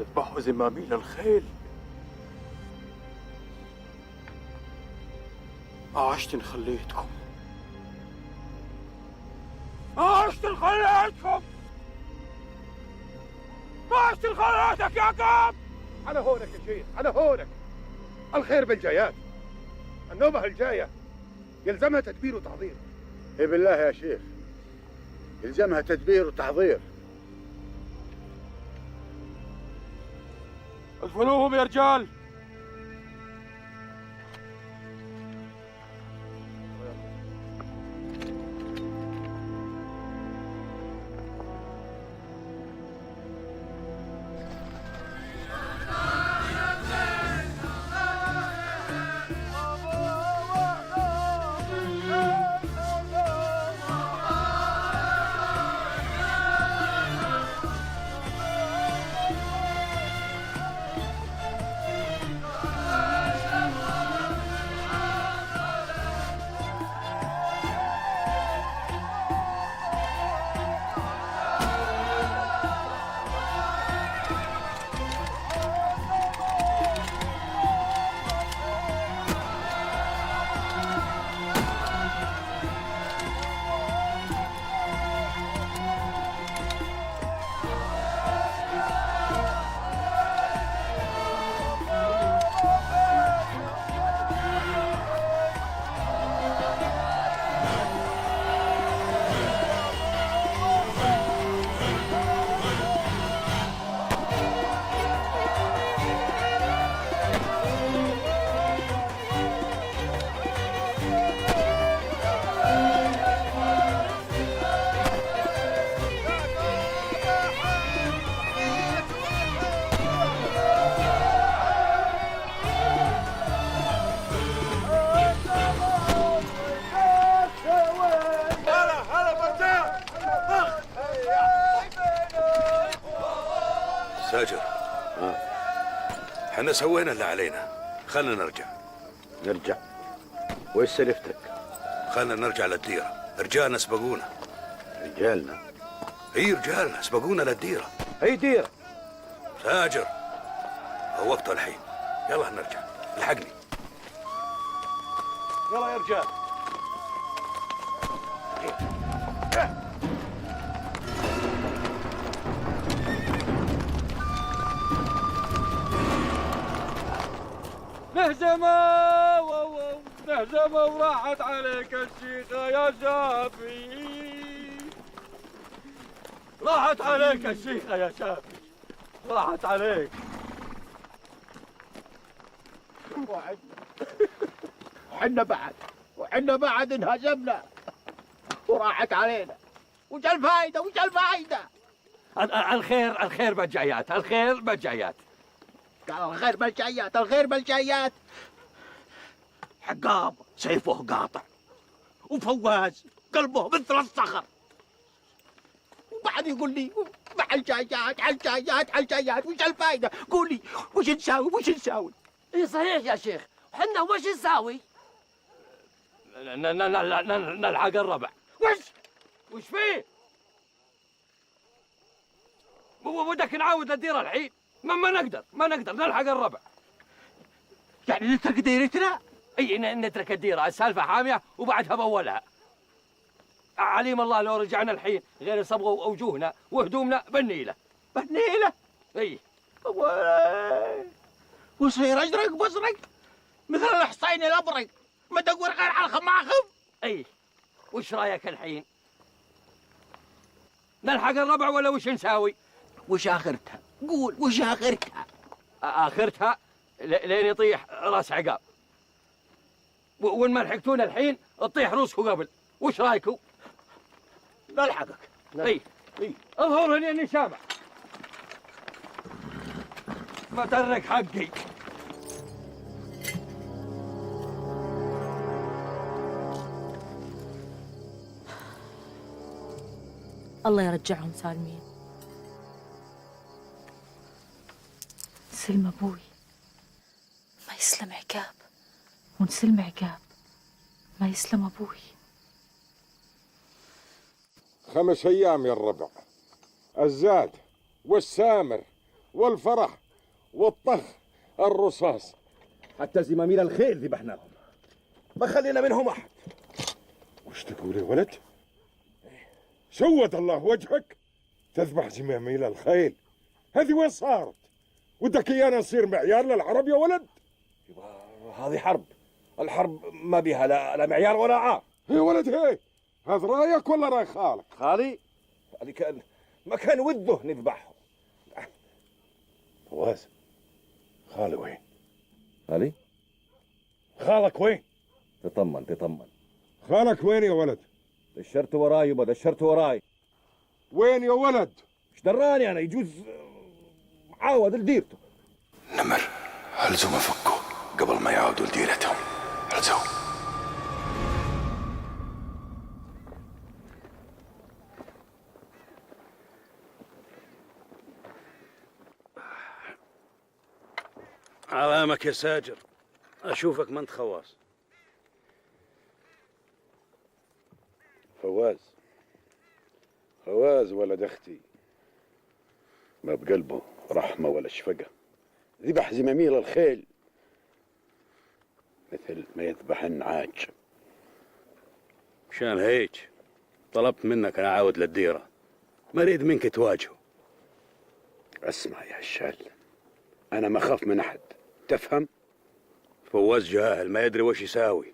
اذبحوا زماميل الخيل. عشت خليتكم، عشت خليتكم، عشت خليتك يا كاب. على هونك يا شيخ، على هونك. الخير بالجايات، النوبة الجاية يلزمها تدبير وتحضير. اي بالله يا شيخ، يلزمها تدبير وتحضير. ادفنوهم يا رجال. ساجر، احنا سوينا اللي علينا، خلنا نرجع. نرجع؟ وإيش سلفتك؟ خلنا نرجع للديرة، رجالنا سبقونا. رجالنا؟ اي رجالنا سبقونا للديرة. أي ديرة؟ ساجر، هو وقته الحين، يلا نرجع، الحقني. يلا يا رجال. نهزمه نهزمه وراحت عليك الشيخة يا شافي، راحت عليك الشيخة يا شافي، راحت عليك. وحنا بعد انهزمنا وراحت علينا. وش الفايدة؟ وش الفايدة؟ الخير بالجايات، الخير بالجايات. قال الخير بالجايات، الخير بالجايات. حقاب سيفه قاطع، وفواز قلبه مثل الصخر، وبعد يقول لي مع الجايات، على الجايات، على الجايات. وش الفايدة؟ قولي وش نساوي؟ وش نساوي؟ اي صحيح يا شيخ، حنا وش نساوي؟ نلحق الربع. وش فيه؟ ودك نعاود الديرة الحين؟ ما نقدر نلحق الربع. يعني نترك ديرتنا؟ اي نترك الديرة، السالفة حامية وبعدها بولها. عليم الله لو رجعنا الحين غير صبغوا وجوهنا وهدومنا بالنيلة. بالنيلة؟ اي. وصير ازرق بزرق مثل الحصين الابرق، ما تدور غير على الخماخم. اي. وش رايك الحين؟ نلحق الربع ولا وش نساوي؟ وش اخرتها؟ قول وش اخرتها؟ اخرتها لين يطيح راس عقاب، وان ما لحقتونا الحين تطيح روسكم قبل. وش رايكم؟ نلحقك. اي اظهر اني سامع. ما ترك حقي. الله يرجعهم سالمين. سلم أبوي ما يسلم عقاب، ونسلم عقاب ما يسلم أبوي. 5 أيام يا الربع، الزاد والسامر والفرح والطخ الرصاص. حتى زماميل الخيل ذبحناهم، ما خلينا منهم أحد. وش تقول يا ولد؟ سود الله وجهك تذبح زماميل الخيل؟ هذه وين صارت؟ ودك ايانا نصير معيار للعرب يا ولد؟ هذه حرب، الحرب ما بيها لا معيار ولا عار. يا ولد هي هذا رايك ولا راي خالك؟ خالي ما كان وده نذبحهم. فواز، خالي وين؟ خالي خالك وين؟ تطمن. خالك وين يا ولد؟ دشرت وراي يبا، دشرت وراي. وين يا ولد؟ ايش دراني انا؟ يجوز عاود لديرته. نمر، هلزم افكوا قبل ما يعودوا لديرتهم. هلزم. علامك يا ساجر، اشوفك ما انت خواص. فواز ولد اختي، ما بقلبه رحمه ولا شفقه، ذبح زماميل الخيل مثل ما يذبح النعاج. مشان هيك طلبت منك انا اعاود للديره، ما اريد منك تواجهه. اسمع يا هشال، انا ما اخاف من احد، تفهم؟ فواز جاهل ما يدري وش يساوي،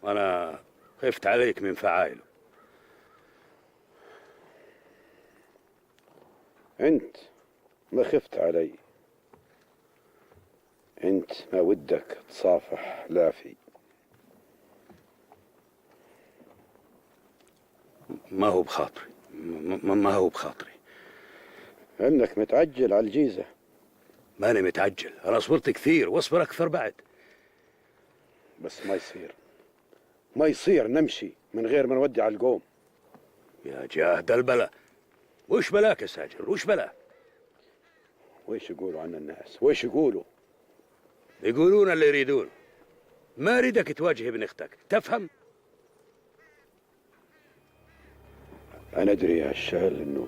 وانا خفت عليك من فعايله. انت ما خفت علي، انت ما ودك تصافح لافي. ما هو بخاطري، ما هو بخاطري. انك متعجل على الجيزه. ماني متعجل، انا صبرت كثير واصبر اكثر بعد. بس ما يصير نمشي من غير ما نودي على القوم. يا جاهد البلا، وش بلاك يا ساجر؟ وش بلا؟ ويش يقولوا عن الناس؟ ويش يقولوا؟ يقولون اللي يريدون. ما اريدك تواجه ابن اختك، تفهم؟ انا ادري يا هشال انه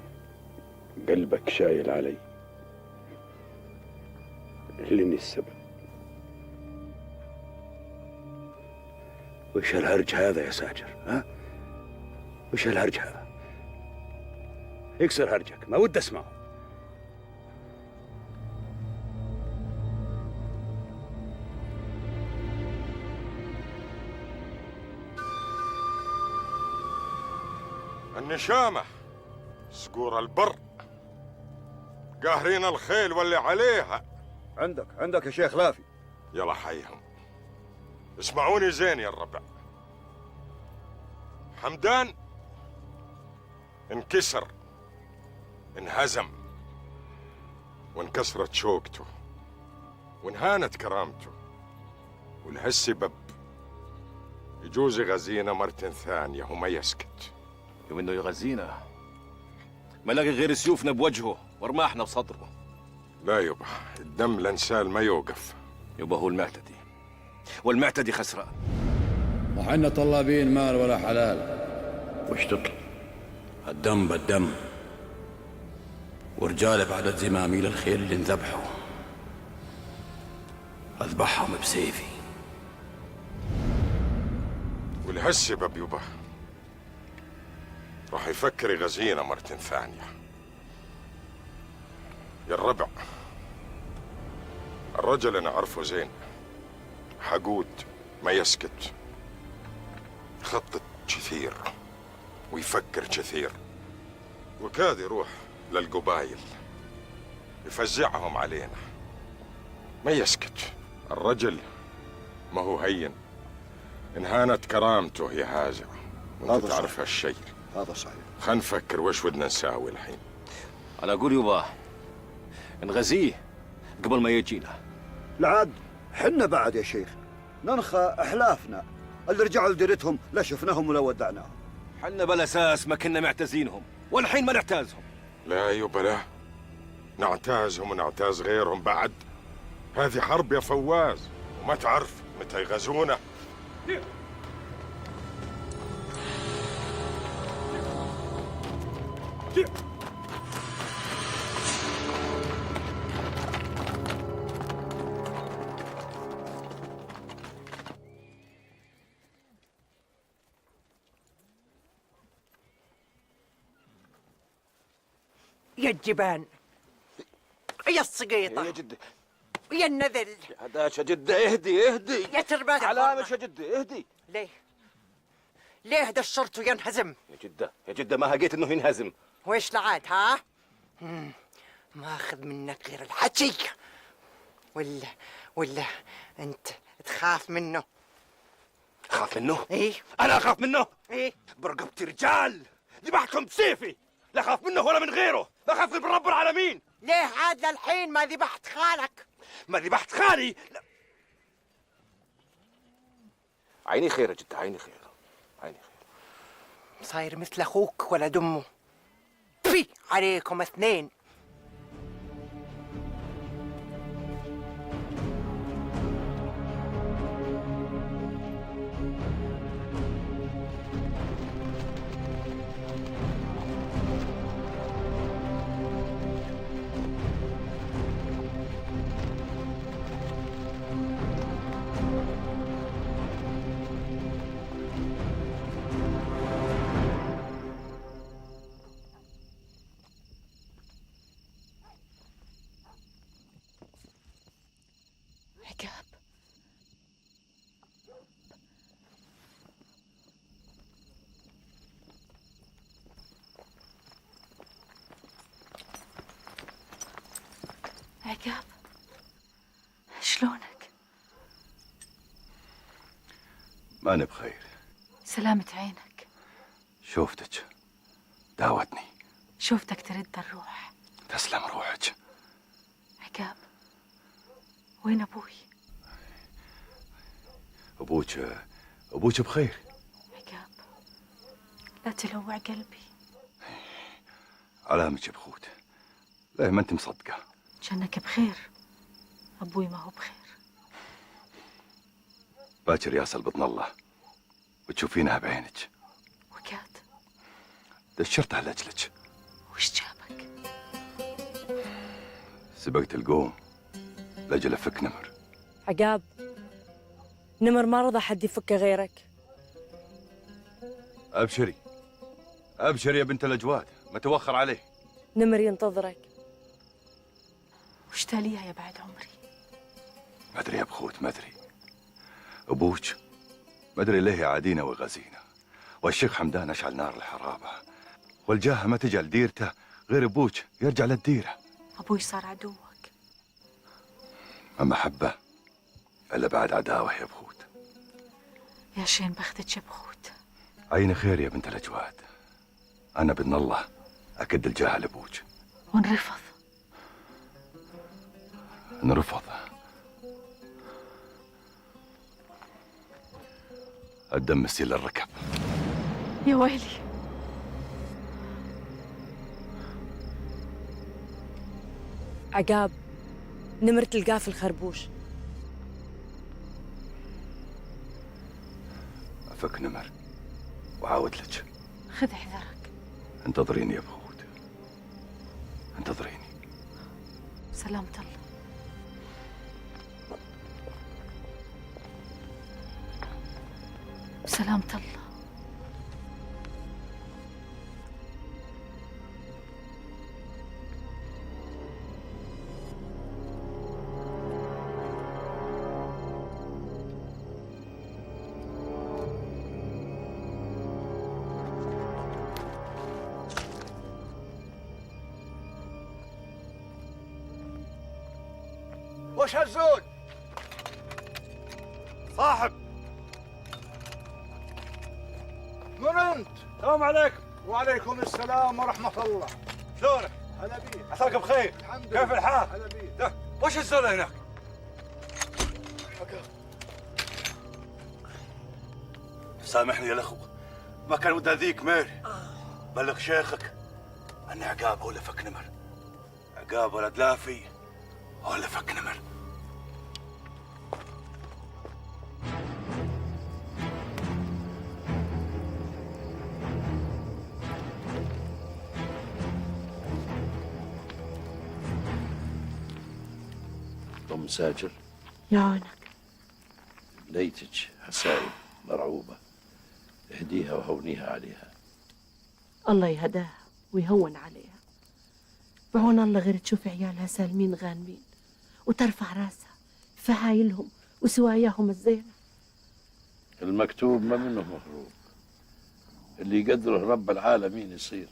قلبك شايل علي، لاني السبب. وش الهرج هذا يا ساجر؟ ها؟ وش الهرج هذا؟ اكسر هرجك، ما ودي اسمعه. النشامة صقور البر قاهرين الخيل واللي عليها. عندك يا شيخ لافي. يلا حيهم، اسمعوني زين يا الربع. حمدان انكسر، انهزم، وانكسرت شوكته، وانهانت كرامته، ولهالسبب يجوز يغزينا مرة ثانية وما يسكت. يوم انه يغزينا ما لاقي غير سيوفنا بوجهه ورماحنا بصدره. لا يبا، الدم لنسال ما يوقف. يبا هو المعتدي، والمعتدي خسران. وحنا طلابين مال ولا حلال. وش تطلب؟ الدم بالدم، ورجال بعدد زماميل الخيل اللي انذبحوا اذبحهم بسيفي. ولهالسبب يبا راح يفكر يغزينا مرة ثانية. يا الربع، الرجل انا اعرفه زين، حقود ما يسكت، يخطط كثير ويفكر كثير، وكاد يروح للقبايل يفزعهم علينا. ما يسكت الرجل، ما هو هين، انهانت كرامته يا هازع، وانت تعرف هالشيء. هذا صحيح. خلينا نفكر وش ودنا نساوي الحين. انا اقول يبا نغزيه قبل ما يجينا. العاد حنا بعد يا شيخ ننخى احلافنا اللي رجعوا لديرتهم، لا شفناهم ولا ودعناهم. حنا بالاساس ما كنا معتزينهم، والحين ما نعتازهم. لا يبا لا، نعتازهم ونعتاز غيرهم بعد. هذه حرب يا فواز، وما تعرف متى يغزونا. يا الجبان، يا السقيطة، يا جدي يا النذل، هداش يا جدي، اهدي يا تربات على الضرة. مش يا جدي اهدي. ليه دشرت وينهزم؟ يا جدة ما هقيت انه ينهزم. ويش لعاد ها؟ ما اخذ منك غير الحكي. ولا انت تخاف منه؟ اخاف منه؟ ايه انا اخاف منه؟ ايه برقبتي رجال ذبحكم بسيفي، لا اخاف منه ولا من غيره، اخاف غير من رب العالمين. ليه عاد للحين ما ذبحت خالك؟ ما ذبحت خالي؟ لا. عيني خير يا جدة، عيني خير، عيني خير. صاير مثل اخوك ولد امه. تفي عليكم اثنين. عقاب، عقاب، شلونك؟ ماني بخير. سلامة عينك. شوفتك داوتني. شوفتك ترد الروح. تسلم روحك. عقاب، وين أبوي؟ أبوك بخير. عقاب، لا تلوع قلبي. علامك بخوت، ليه ما انت مصدقة؟ جنك بخير، أبوي ما هو بخير. باكر ياسل بطن الله وتشوفينها بعينك. وكاد، دشرتها لأجلك. وش جابك؟ سبقت القوم لأجل أفك نمر. عقاب، نمر ما رضى حد يفكه غيرك. أبشري أبشري يا بنت الأجواد، ما توخر عليه. نمر ينتظرك. وش تاليها يا بعد عمري؟ ما أدري يا بخوت، ما أدري. أبوك ما أدري ليه يعادينا ويغازينا، والشيخ حمدان أشعل نار الحرابة، والجاهة ما تجي لديرته غير أبوك يرجع للديرة. أبوي صار عدوك. ما محبة إلا بعد عداوة يا بخوت. يا شين بختك يا بخوت. عيني خير يا بنت الأجواد، أنا بإذن الله أكد الجاهة لأبوك. ونرفض. نرفض. الدم يسيل للركب. يا ويلي. عقاب، نمر تلقاه في الخربوش. أفك نمر وعاود لك. خذ حذرك. انتظريني يا بخوت، انتظريني. سلامة الله. سلامة الله. وش هالزول؟ صاحب من انت؟ السلام عليكم. وعليكم السلام ورحمة الله. شلونك؟ هلا بيك. عساك بخير. الحمد لله. كيف الحال؟ هلا بيك. ده وش الزول هناك؟ سامحني يا الاخو، ما كان ودي اذيك ميري. بلغ شيخك ان عقاب هو اللي فك نمر. عقاب ولد لافي هو اللي فك نمر. ضم ساجر، يعونك. بنيتك حسايب مرعوبة، اهديها وهونيها عليها. الله يهداها ويهون عليها. بعون الله غير تشوف عيالها سالمين غانمين وترفع راسها في عايلهم وسواياهم الزينة. المكتوب ما منه مخروق، اللي يقدره رب العالمين يصير.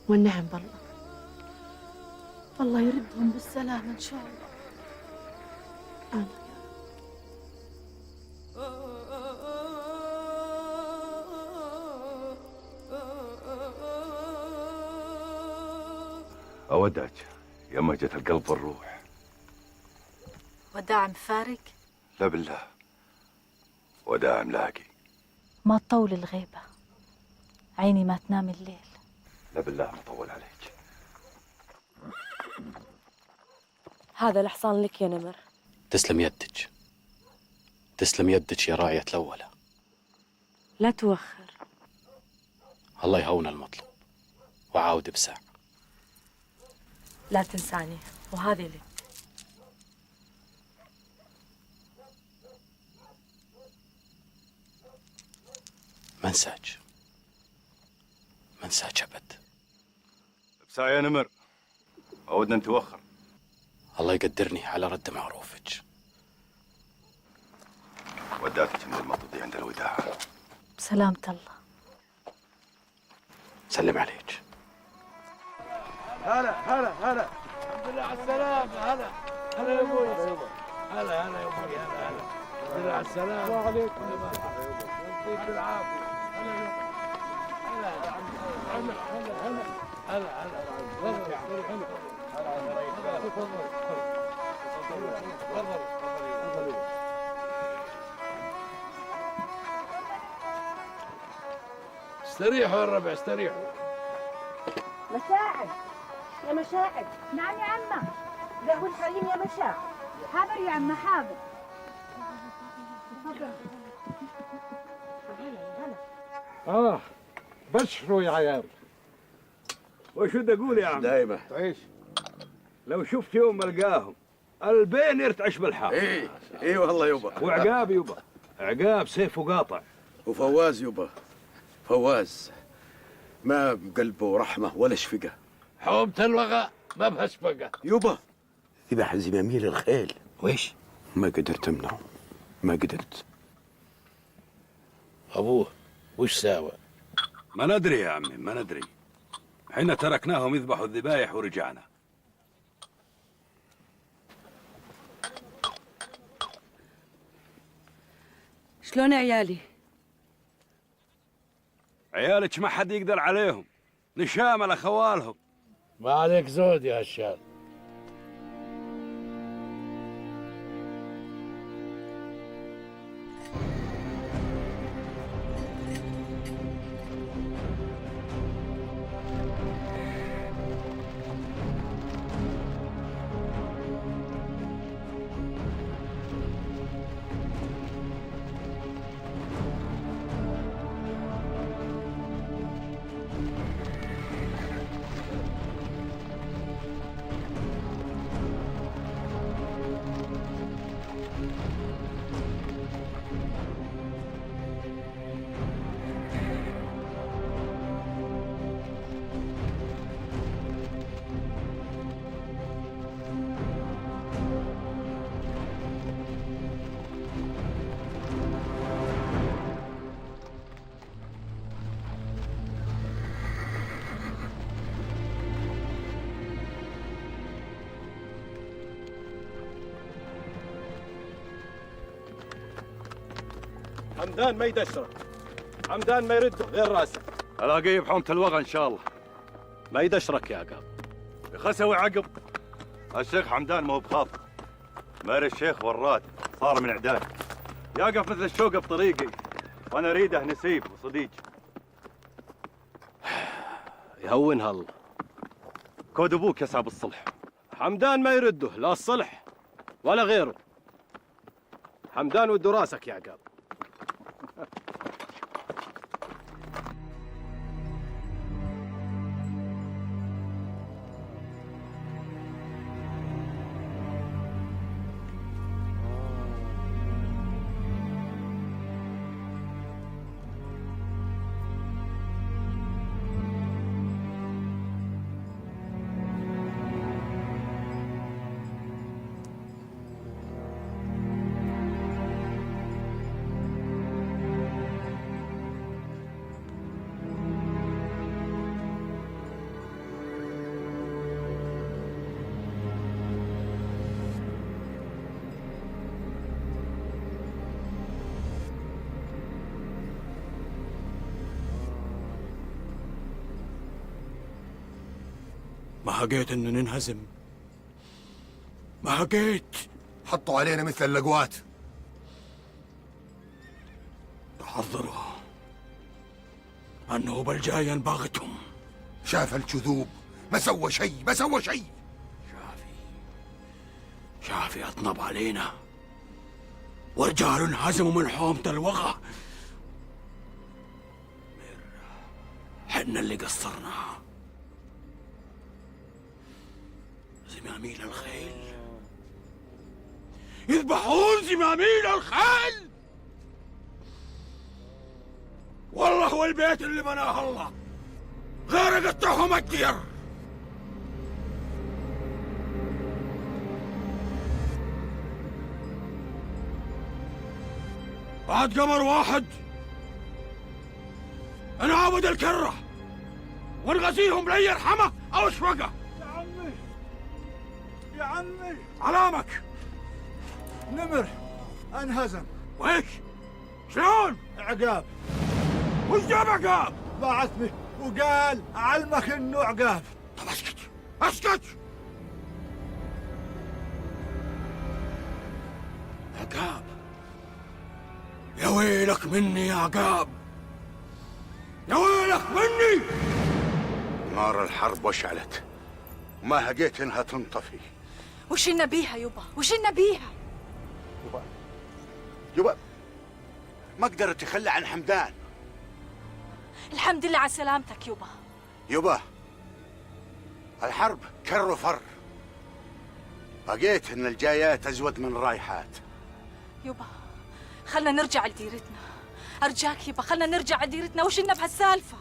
والنعم بالله، الله يردهم بالسلامة إن شاء الله. آمين. أودعك يا مهجة القلب والروح. وداع مفارق؟ لا بالله، وداع ملاقي. ما تطول الغيبة، عيني ما تنام الليل. لا بالله ما طول عليك. هذا الحصان لك يا نمر. تسلم يدك، تسلم يدك يا راعية الأولى. لا توخر. الله يهون المطلوب وعاود بساعة. لا تنساني، وهذه لك. ما انساك، ما انساك أبد. بساعة يا نمر، أودنا نتوخر. الله يقدرني على رد معروفك. وداتك من المطردي عند الوداع. بسلامة الله. سلم عليك. هلا هلا هلا، الحمد لله على السلامة. هلا هلا يا ابوي. هلا هلا يا ابوي. هلا هلا، الحمد لله على السلامة. السلام عليكم. يعطيك العافية. هلا هلا هلا هلا استريحوا يا الربع، استريحوا. مساعد يا مشاعد. نعم يا عمة. قهوة الحريم يا مشاعد. حاضر يا عمة حاضر. بشروا يا عيال. وشو بدي اقول يا عم؟ دايما تعيش. لو شفت يوم القاهم البين يرتعش بالحار. اي والله يبا. وعقاب يبا، عقاب سيفه قاطع. وفواز يبا، فواز ما بقلبه رحمة ولا شفقة. حومة الوغى ما بها شفقة يبا. ذبح زمامير الخيل. ويش؟ ما قدرت امنعه، ما قدرت. أبوه وش ساوى؟ ما ندري يا عمي، ما ندري. حين تركناهم يذبحوا الذبايح ورجعنا. شلون عيالي؟ عيالك ما حد يقدر عليهم، نشامل خوالهم. ما عليك زود يا هشام. حمدان ما يدشرك، حمدان ما يرده غير راسه. الاقيه بحومة الوغى ان شاء الله. ما يدشرك يا عقاب. خسوي عقب. الشيخ حمدان ما هو بخاطر. ماري الشيخ وراد صار من اعداد. يقف مثل الشوقه بطريقي، وانا اريده نسيب وصديق. يهونها الله. كود ابوك يسعى بالصلح. حمدان ما يرده لا الصلح ولا غيره. حمدان وده راسك يا عقاب. ما هقيت إن ننهزم، ما هقيت. حطوا علينا مثل اللقوات. تحضروا النوبة الجاية باغتهم. شاف الكذوب ما سوى شيء، ما سوى شيء. شافي أطنب علينا، ورجال انهزموا من حومة الوغى. حنا اللي قصرنا. زماميل الخيل يذبحون زماميل الخيل. والله هو البيت اللي بناه الله، غير قطعهم الدير. بعد قمر واحد نعاود الكرة ونغزيهم لا يرحمه أو اشفقه. يا عمي يا عمي، علامك. نمر انهزم. وإيش؟ شلون؟ عقاب. وش جاب عقاب؟ بعثني وقال أعلمك إنه عقاب. طب اسكت اسكت. عقاب؟ يا ويلك مني يا عقاب، يا ويلك مني. نار الحرب وشعلت وما هقيت انها تنطفي. وش لنا بيها يبا؟ وش لنا بيها؟ يبا ما قدرت تخلى عن حمدان. الحمد لله على سلامتك يبا. يبا الحرب كر وفر، بقيت ان الجايات ازود من الرايحات. يبا خلنا نرجع لديرتنا، ارجاك يبا خلنا نرجع لديرتنا. وش لنا بهالسالفه؟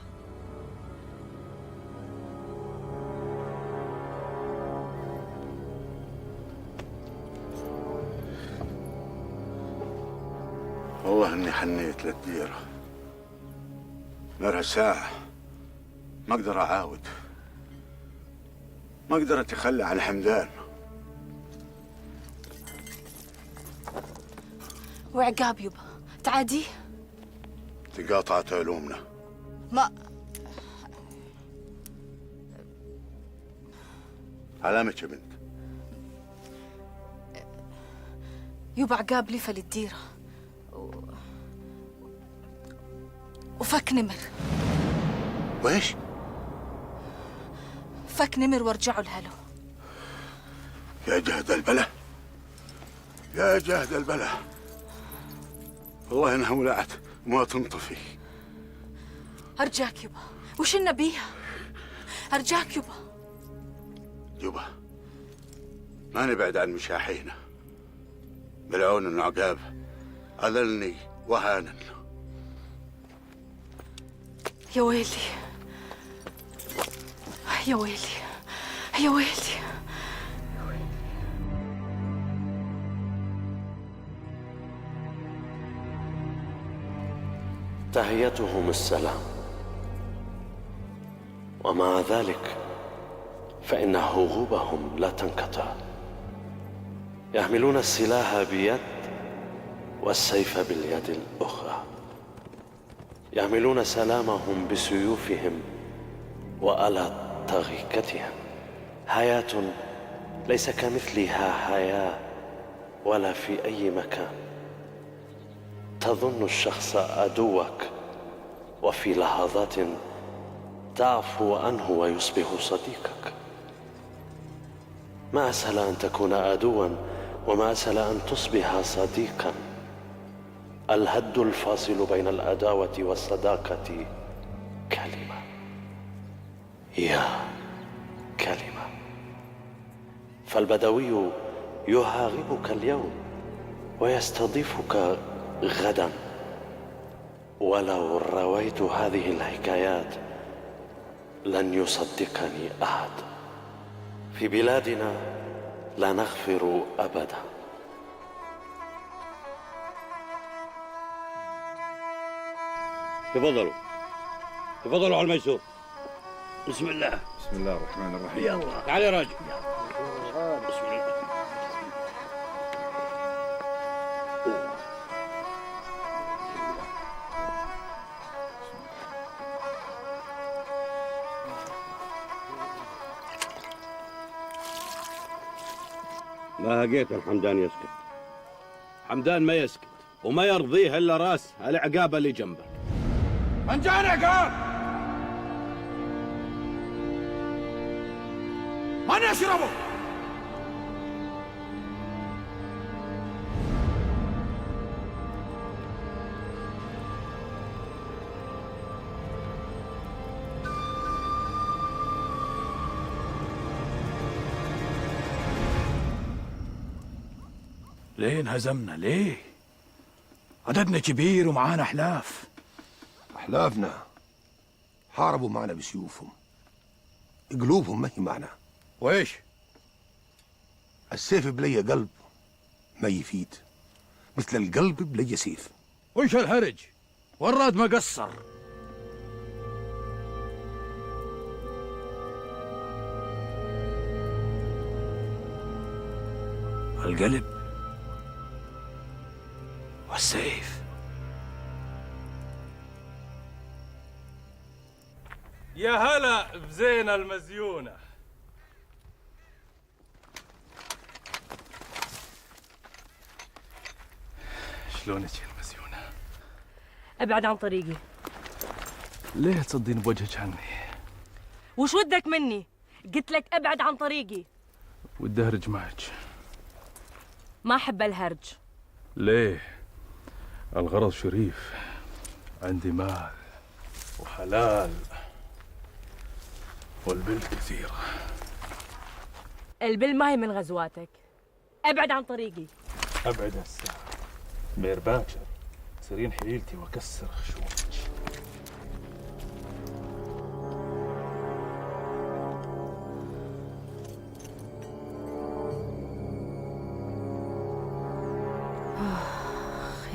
والله اني حنيت للديره، مرها ساعه ما اقدر اعاود، ما اقدر اتخلى عن حمدان. وعقاب يبا تعاديه؟ تقاطعت علومنا. ما علامك يا بنت. يبا عقاب لفى للديره وفك نمر. وإيش؟ فك نمر ورجعوا لهلو. يا جهد البلا، يا جهد البلا، والله انها ولعت وما تنطفي. ارجاك يبا وش لنا بيها؟ ارجاك يبا. يبا ما نبعد عن مشاحينا، بالعون ان عقاب اذلني وهانا. يا ويلي يا ويلي يا ويلي. تحيتهم السلام، ومع ذلك فإن هروبهم لا تنقطع. يحملون السلاح بيد والسيف باليد الأخرى، يحملون سلامهم بسيوفهم وآلات طريقتهم. حياة ليس كمثلها حياة ولا في أي مكان. تظن الشخص عدوك وفي لحظات تعفو عنه ويصبح صديقك. ما أسهل أن تكون عدوا وما أسهل أن تصبح صديقا. الحد الفاصل بين العداوة والصداقة كلمة، يا كلمة. فالبدوي يهاغبك اليوم ويستضيفك غدا. ولو رويت هذه الحكايات لن يصدقني أحد. في بلادنا لا نغفر أبدا. تفضلوا تفضلوا على الميسور. بسم الله. بسم الله الرحمن الرحيم. يلا تعال يا راجل. بسم الله. ما لقيت الحمدان يسكت. حمدان ما يسكت وما يرضيه الا راس العقابه اللي جنبك. من جاني عقاب؟ من يشربه؟ ليه انهزمنا؟ ليه؟ عددنا كبير ومعانا أحلاف. أحلافنا حاربوا معنا بسيوفهم، قلوبهم ما هي معنا. وإيش؟ السيف بلي قلب ما يفيد، مثل القلب بلي سيف. وإيش الهرج؟ وراد ما قصر. القلب والسيف. يا هلا بزينة المزيونة. شلونك يا المزيونة؟ ابعد عن طريقي. ليه تصدين بوجهك عني؟ وش ودك مني؟ قلت لك ابعد عن طريقي. ودي أهرج معك. ما احب الهرج. ليه؟ الغرض شريف، عندي مال وحلال والبل كثيرة. البل ما هي من غزواتك. ابعد عن طريقي. أبعد هالساعة مير باكر تصيرين حيلتي وأكسر خشومك.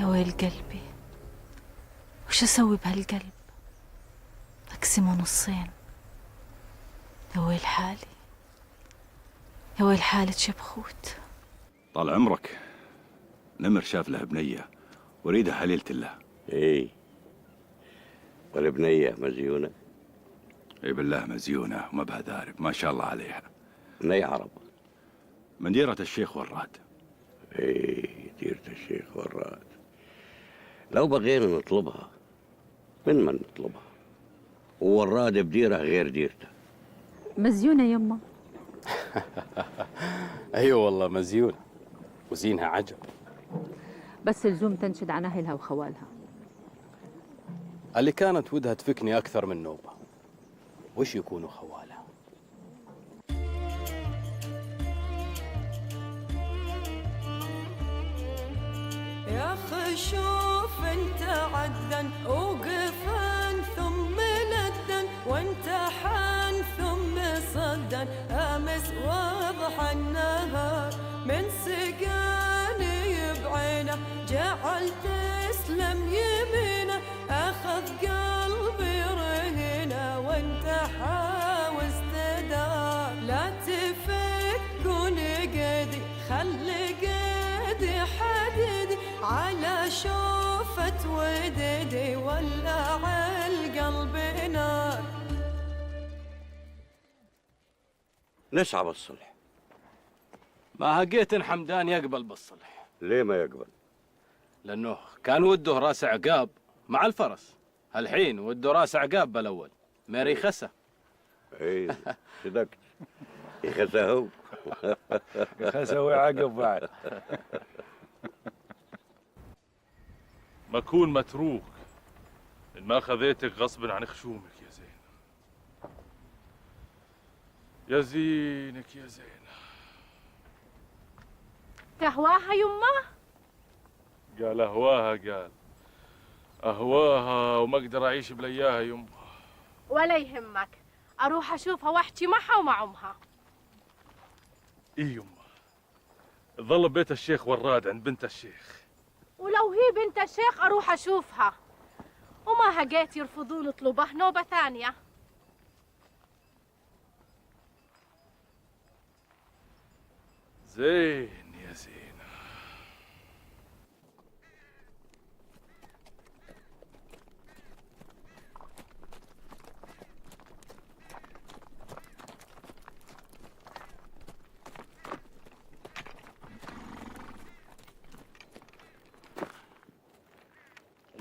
يا ويل قلبي، وش أسوي بهالقلب؟ أقسمه نصين. يا ويل حالي، يا ويل حالة يا بخوت. طال عمرك، نمر شاف له بنية وريدها حليلة الله. اي والبنية مزيونة؟ اي بالله مزيونة وما بها دارب، ما شاء الله عليها. من اي عرب؟ من ديرة الشيخ وراد. اي ديرة الشيخ وراد. لو بغينا نطلبها من نطلبها؟ ووراد بديره غير ديرته. مزيونة يما. ايوه والله مزيونة وزينها عجب. بس لزوم تنشد عن أهلها وخوالها. اللي كانت ودها تفكني أكثر من نوبة، وش يكونوا خوالها؟ يا خشوف انت عدن وقفن ثم لدن وانت حان ثم صدن امس واضح النهار من سقاني بعينه جعل تسلم يمينه اخذ قلبي رهينه وانت حاوز تدار لا تفكون قيدي خلي قيدي حديدي على شوفة وديدي ولع القلب نار. نسعى بالصلح. ما هقيت إن حمدان يقبل بالصلح. ليه ما يقبل؟ لأنه كان وده راس عقاب مع الفرس، الحين وده راس عقاب بالأول ماري خسة. اي صدقت، يخسى هو. خسة وعقب بعد. مكون متروك إن ما خذيتك غصب عن خشومك يا زين. يا زينك يا زين. تهواها يمه؟ قال أهواها، قال أهواها وما أقدر أعيش بلياها يمه. ولا يهمك، أروح أشوفها وأحكي معها ومع أمها. إيه يمه، تظل ببيت الشيخ وراد عند بنت الشيخ. ولو هي بنت الشيخ أروح أشوفها، وما هقيت يرفضون طلبه نوبة ثانية. زين يا زين.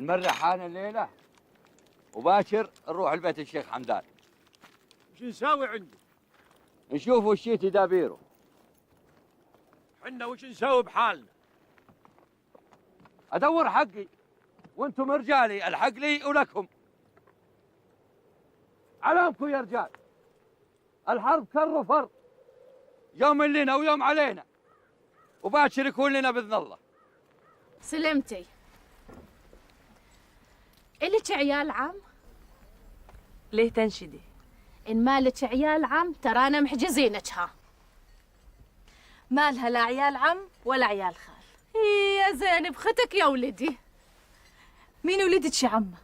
نمرحان الليلة وباكر نروح لبيت الشيخ حمدان. وش نساوي عنده؟ نشوف وش تدابيره. حنا وش نساوي بحالنا؟ ادور حقي وانتم رجالي، الحق لي ولكم. علامكم يا رجال، الحرب كر فر، يوم لنا ويوم علينا، وباكر يكون لنا باذن الله. سلمتي. إلك عيال عم؟ ليه تنشدي؟ إن مالك عيال عم ترانا محجزينك. ها مالها لا عيال عم ولا عيال خال. يا زينب ختك يا ولدي. مين ولدك يا عمه؟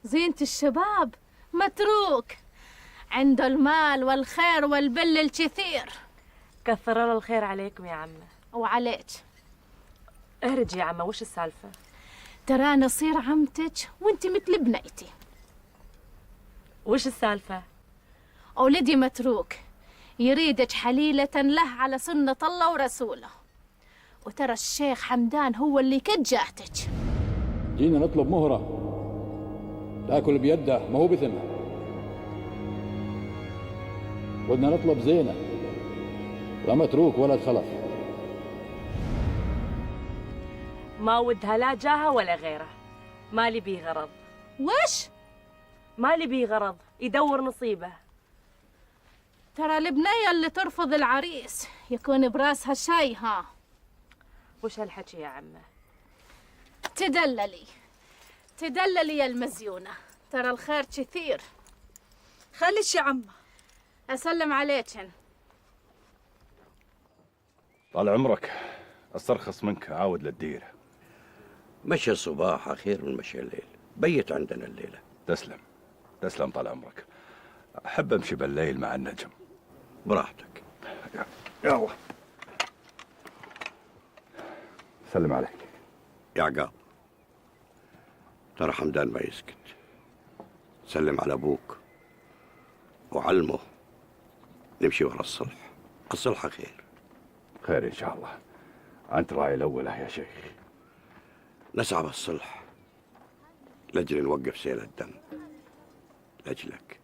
زينة الشباب متروك، عنده المال والخير والبل الكثير. كثر الله الخير عليكم يا عمه. وعليك. اهرجي يا عمه، وش السالفه؟ ترانا صير عمتك وانت مثل بنيتي. وش السالفه؟ ولدي متروك يريدك حليلة له على سنة الله ورسوله، وترى الشيخ حمدان هو اللي كجاتك. جينا نطلب مهرة، تاكل بيده ما هو بثمها. بدنا نطلب زينة، لا متروك ولا خلف. ما ودها لا جاها ولا غيره، مالي بيه غرض. وش؟ مالي بيه غرض، يدور نصيبه. ترى البنية اللي ترفض العريس يكون براسها شاي. ها وش هالحكي يا عمه؟ تدللي يا المزيونة، ترى الخير كثير. خليش يا عمه. أسلم عليكن. طال عمرك، استرخص منك عاود للديره. مشي الصباح خير من مشي الليل، بيت عندنا الليلة. تسلم تسلم طال عمرك. أحب أمشي بالليل مع النجم. براحتك. يلا سلم عليك يا عقاب. ترى حمدان ما يسكت، سلم على أبوك وعلمه نمشي ورا الصلح. الصلح خير. خير إن شاء الله. أنت راعي الأول يا شيخ. نسعى بالصلح لأجل نوقف سيل الدم، لأجلك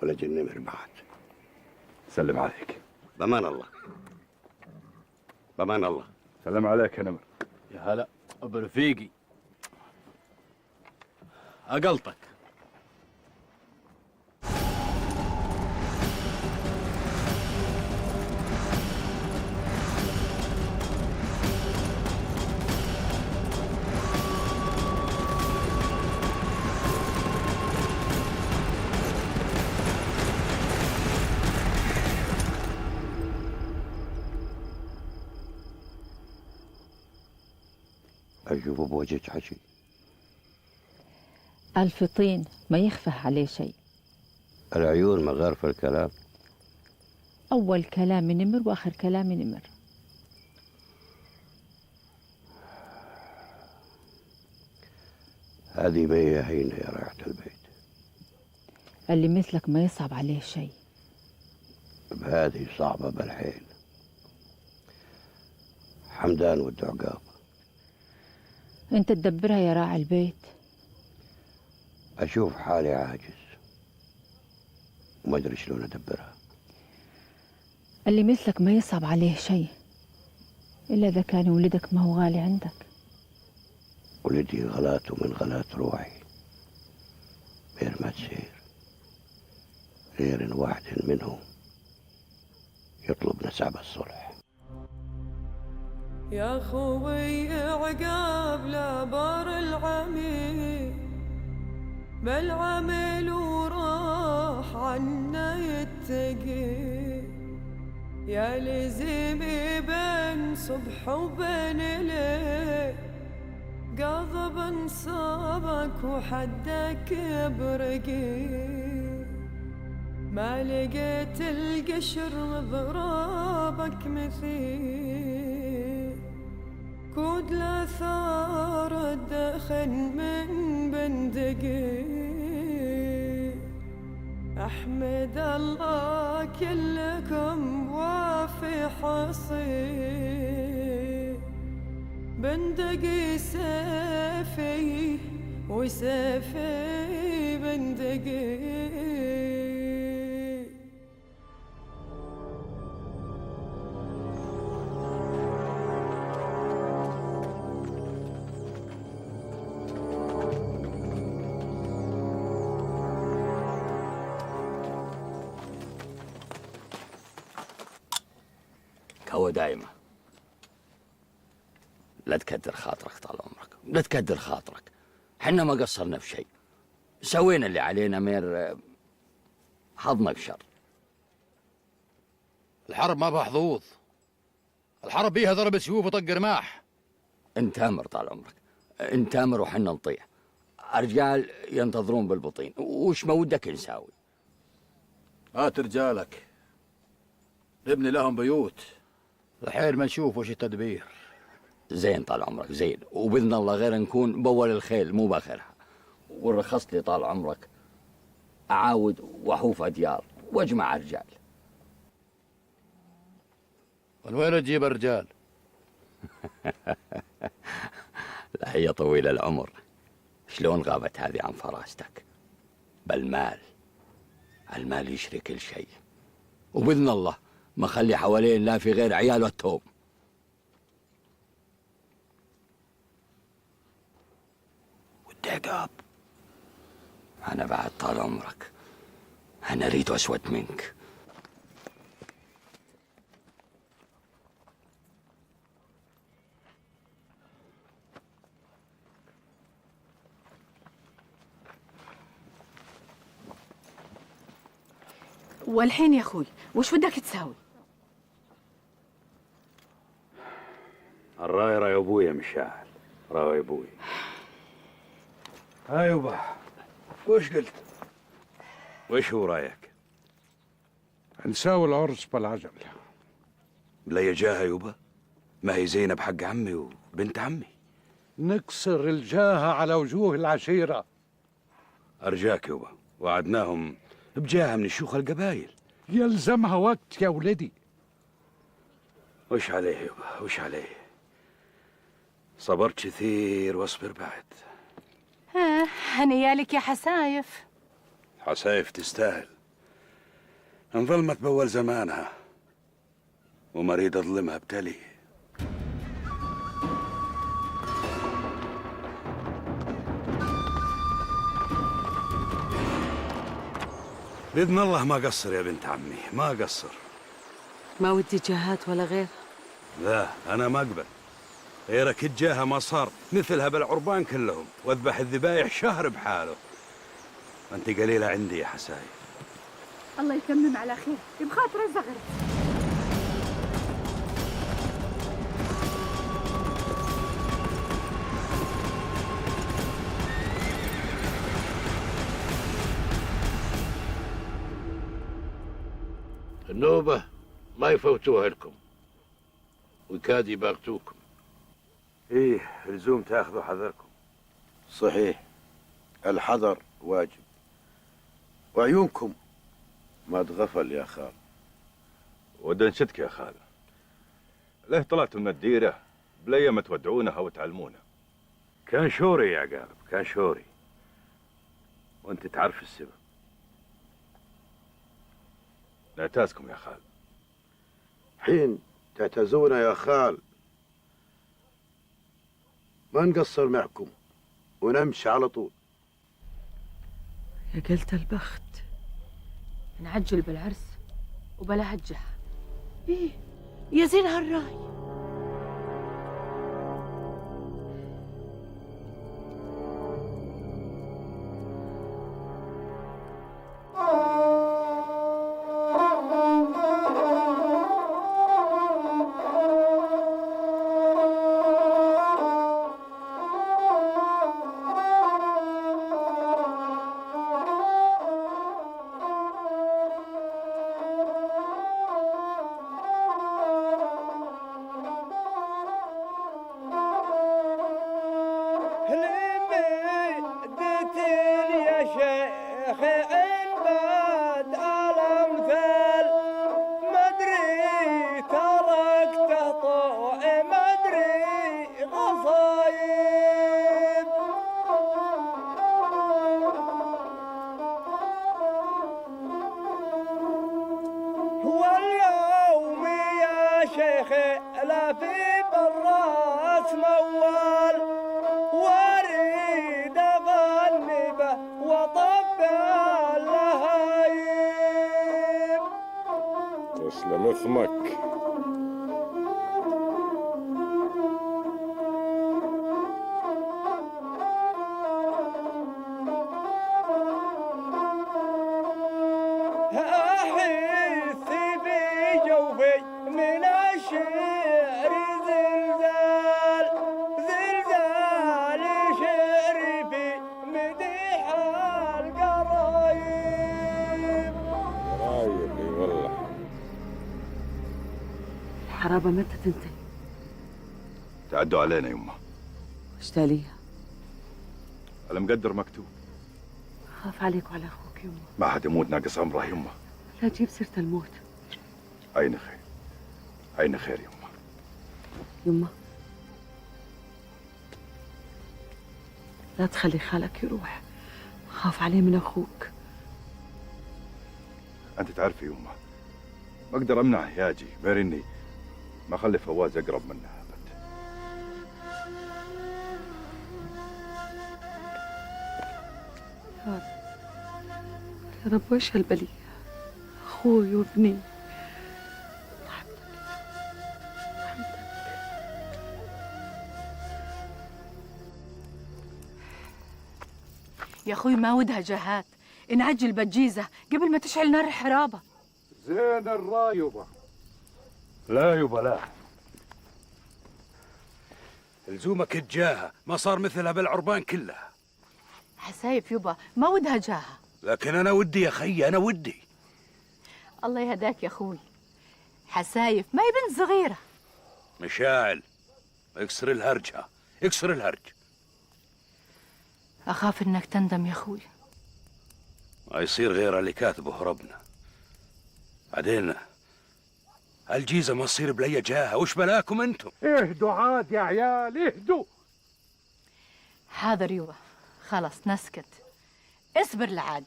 ولأجل نمر بعد. سلم عليك. بأمان الله. بأمان الله. سلم عليك يا نمر. يا هلا أبو رفيقي، أقلطك. أشوف بوجهك حكي. ألف طين ما يخفى عليه شيء. العيون مغار في الكلام. أول كلام نمر وآخر كلام نمر. هذه ما هي هينة يا رائحة البيت. اللي مثلك ما يصعب عليه شيء. بهذه صعبة بالحيل. حمدان ود عقاب. انت تدبرها يا راعي البيت. أشوف حالي عاجز وما أدري شلون أدبرها. اللي مثلك ما يصعب عليه شيء إلا إذا كان ولدك ما هو غالي عندك. ولدي غلات ومن غلات روحي، غير ما تصير غير إن واحد منهم يطلب نسعب الصلح. يا خوي عقاب لا بار العميل، بل عمل وراح عنا يتقي. يا لزمي بين صبح وبين ليل، غضب صابك وحدك برقي. ما لقيت القشر مضرابك مثيل، كود لا ثار الدخن من بندقي. أحمد الله كلكم وافي حصيل، بندقي سيفي وسيفي بندقي. هو دايما لا تكدر خاطرك طال عمرك، لا تكدر خاطرك. حنا ما قصرنا في شيء، سوينا اللي علينا. مير حظنا بشر. الحرب ما بها حظوظ، الحرب بيها ضرب سيوف وطق رماح. انت امر طال عمرك، انت امر وحنا نطيع. رجال ينتظرون بالبطين، وش ما ودك نساوي؟ هات رجالك نبني لهم بيوت، الحين ما نشوف وش التدبير. زين طال عمرك زين، وباذن الله غير نكون باول الخيل مو باخرها. ورخصت لي طال عمرك اعاود واحوف ديار واجمع رجال. من وين تجيب الرجال؟ لا هي طويلة العمر، شلون غابت هذه عن فراستك؟ بالمال، المال يشري كل شيء، وبإذن الله ما خلي حوالين لا في غير عيال والتوب. ودي عقاب، أنا بعد طال عمرك أنا أريد أسود منك. والحين يا أخوي وش بدك تساوي؟ الراي راي ابوي يا مشاعل، راي ابوي. ها يبا وش قلت؟ وش هو رايك؟ نساوي العرس بالعجل. لا يجاها يبا، ما هي زينب حق عمي وبنت عمي. نكسر الجاهة على وجوه العشيرة. أرجاك يبا، وعدناهم بجاهة من شيوخ القبايل. يلزمها وقت يا ولدي. وش عليه يبا وش عليه؟ صبرت كثير واصبر بعد. هنيالك يا حسايف. حسايف تستاهل، انظلمت بأول زمانها وما اريد اظلمها بتلي. بإذن الله ما قصر يا بنت عمي، ما قصر. ما ودي جهات ولا غير. لا أنا ما أقبل، غيرك الجاهة ما صار مثلها بالعربان كلهم، واذبح الذبايح شهر بحاله. أنت قليلة عندي يا حسايف. الله يتمم على خير بخاطر الزغر. النوبة ما يفوتوها لكم ويكاد يباغتوكم. إيه لزوم تاخذوا حذركم. صحيح، الحذر واجب، وعيونكم ما تغفل يا خال. ودنا نشدك يا خال، ليه طلعتوا من الديرة بليا ما تودعونها وتعلمونها؟ كان شوري يا عقاب، كان شوري، وانت تعرف السبب. نعتازكم يا خال. حين تعتزونا يا خال ما نقصر معكم ونمشي على طول. يا قلت البخت. نعجل بالعرس وبلا هجها. ايه يا زين هالراي. واليوم يا شيخي لا في بالراس موال واريد اغني به وطبع اللهايب. تسلم اثمك. أحس بجوفي من الشعر زلزال زلزال شعري في مديح القرايب. رايق اي والله. الحرابة متى تنتهي؟ تعدوا علينا يمه. وش تاليها؟ المقدر مكتوب. خاف عليك وعلى أخوك يمه. ما حد يموت ناقص امره يمه. لا تجيب سيرة الموت. عين خير، عين خير يمه. يمه لا تخلي خالك يروح، خاف عليه من أخوك. انت تعرفي يمه ما اقدر امنع هياجي غير اني ما اخلي فواز اقرب منها ابد. يا رب وش هالبلية، أخوي وابني. يا أخوي ما ودها جهات، نعجل بجيزة قبل ما تشعل نار الحرابة. زين الرايبة. لا يبا لا، لزومك الجاهة ما صار مثلها بالعربان كلها. حسايف يبا ما ودها جاها. لكن أنا ودي يا خيي، أنا ودي. الله يهداك يا أخوي، حسايف ما هي بنت صغيرة. مشاعل اكسر الهرج، اكسر الهرج. أخاف إنك تندم يا أخوي. ما يصير غير اللي كاتبه ربنا. بعدين الجيزة ما تصير بلي جاهة، وش بلاكم انتم؟ اهدوا عاد يا عيال اهدوا. حاضر يوبا خلص نسكت، اصبر لعاد.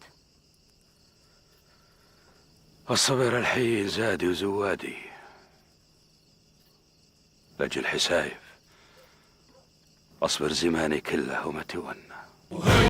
الصبر الحين زادي وزوادي لأجل حسايف. أصبر زماني كله وما تونى.